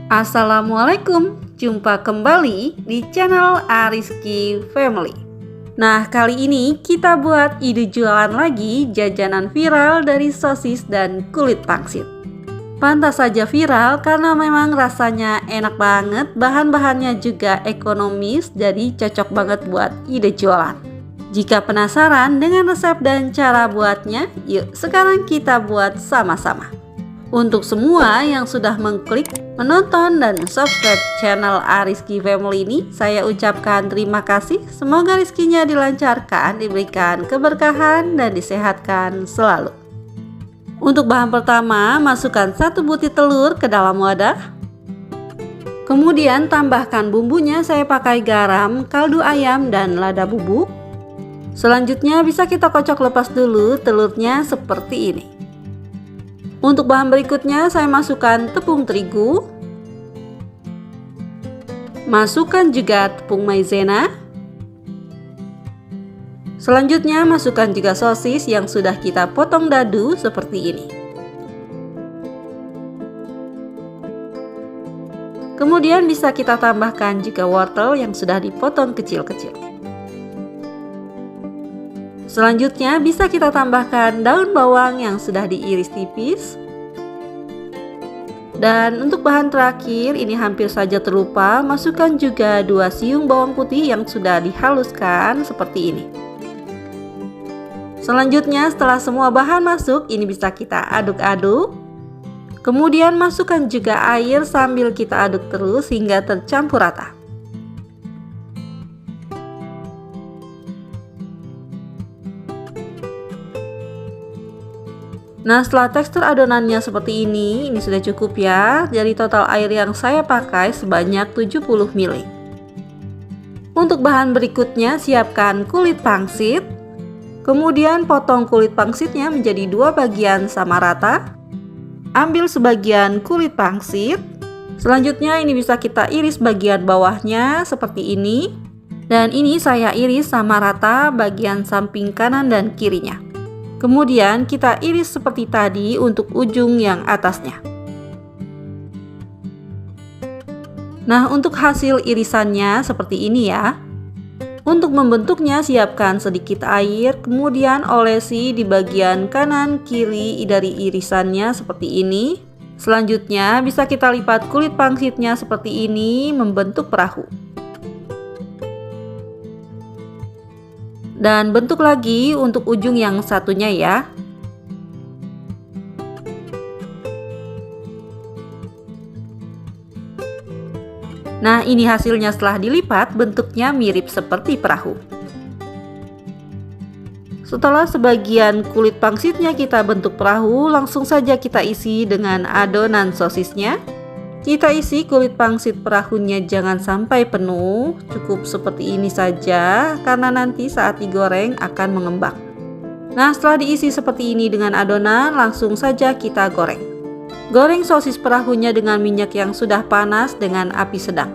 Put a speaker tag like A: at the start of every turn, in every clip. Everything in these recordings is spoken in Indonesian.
A: Assalamualaikum, jumpa kembali di channel Ariski Family. Nah, kali ini kita buat ide jualan lagi jajanan viral dari sosis dan kulit pangsit. Pantas saja viral karena memang rasanya enak banget, bahan-bahannya juga ekonomis, jadi cocok banget buat ide jualan. Jika penasaran dengan resep dan cara buatnya, yuk sekarang kita buat sama-sama. Untuk semua yang sudah mengklik, menonton, dan subscribe channel Ariski Family ini, saya ucapkan terima kasih. Semoga rezekinya dilancarkan, diberikan keberkahan, dan disehatkan selalu. Untuk bahan pertama, masukkan 1 butir telur ke dalam wadah. Kemudian tambahkan bumbunya, saya pakai garam, kaldu ayam, dan lada bubuk. Selanjutnya bisa kita kocok lepas dulu telurnya seperti ini. Untuk bahan berikutnya saya masukkan tepung terigu, masukkan juga tepung maizena. Selanjutnya masukkan juga sosis yang sudah kita potong dadu seperti ini. Kemudian bisa kita tambahkan juga wortel yang sudah dipotong kecil-kecil. Selanjutnya bisa kita tambahkan daun bawang yang sudah diiris tipis. Dan untuk bahan terakhir, ini hampir saja terlupa, masukkan juga 2 siung bawang putih yang sudah dihaluskan seperti ini. Selanjutnya setelah semua bahan masuk, ini bisa kita aduk-aduk. Kemudian masukkan juga air sambil kita aduk terus hingga tercampur rata. Nah, setelah tekstur adonannya seperti ini sudah cukup ya. Jadi total air yang saya pakai sebanyak 70 ml. Untuk bahan berikutnya, siapkan kulit pangsit. Kemudian potong kulit pangsitnya menjadi 2 bagian sama rata. Ambil sebagian kulit pangsit. Selanjutnya ini bisa kita iris bagian bawahnya seperti ini. Dan ini saya iris sama rata bagian samping kanan dan kirinya. Kemudian kita iris seperti tadi untuk ujung yang atasnya. Nah, untuk hasil irisannya seperti ini ya. Untuk membentuknya siapkan sedikit air, kemudian olesi di bagian kanan kiri dari irisannya seperti ini. Selanjutnya bisa kita lipat kulit pangsitnya seperti ini membentuk perahu. Dan bentuk lagi untuk ujung yang satunya ya. Nah, ini hasilnya setelah dilipat, bentuknya mirip seperti perahu. Setelah sebagian kulit pangsitnya kita bentuk perahu, langsung saja kita isi dengan adonan sosisnya. Kita isi kulit pangsit perahunya jangan sampai penuh, cukup seperti ini saja karena nanti saat digoreng akan mengembang. Nah, setelah diisi seperti ini dengan adonan, langsung saja kita goreng. Goreng sosis perahunya dengan minyak yang sudah panas dengan api sedang.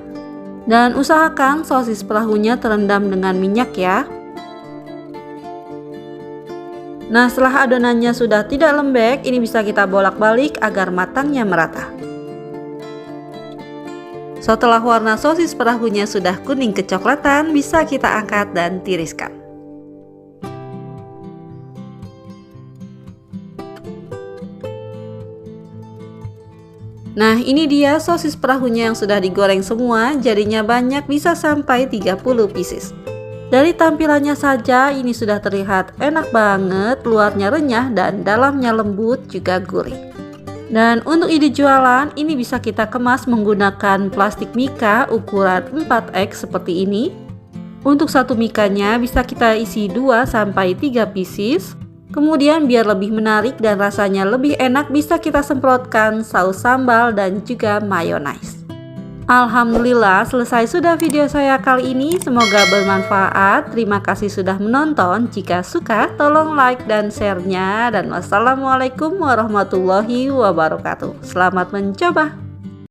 A: Dan usahakan sosis perahunya terendam dengan minyak ya. Nah, setelah adonannya sudah tidak lembek, ini bisa kita bolak-balik agar matangnya merata. Setelah warna sosis perahunya sudah kuning kecoklatan, bisa kita angkat dan tiriskan. Nah, ini dia sosis perahunya yang sudah digoreng semua, jadinya banyak, bisa sampai 30 pieces. Dari tampilannya saja ini sudah terlihat enak banget, luarnya renyah dan dalamnya lembut juga gurih. Dan untuk ide jualan, ini bisa kita kemas menggunakan plastik mika ukuran 4X seperti ini. Untuk satu mikanya bisa kita isi 2-3 pieces. Kemudian biar lebih menarik dan rasanya lebih enak, bisa kita semprotkan saus sambal dan juga mayonaise. Alhamdulillah, selesai sudah video saya kali ini. Semoga bermanfaat. Terima kasih sudah menonton. Jika suka, tolong like dan share-nya. Dan wassalamualaikum warahmatullahi wabarakatuh. Selamat mencoba.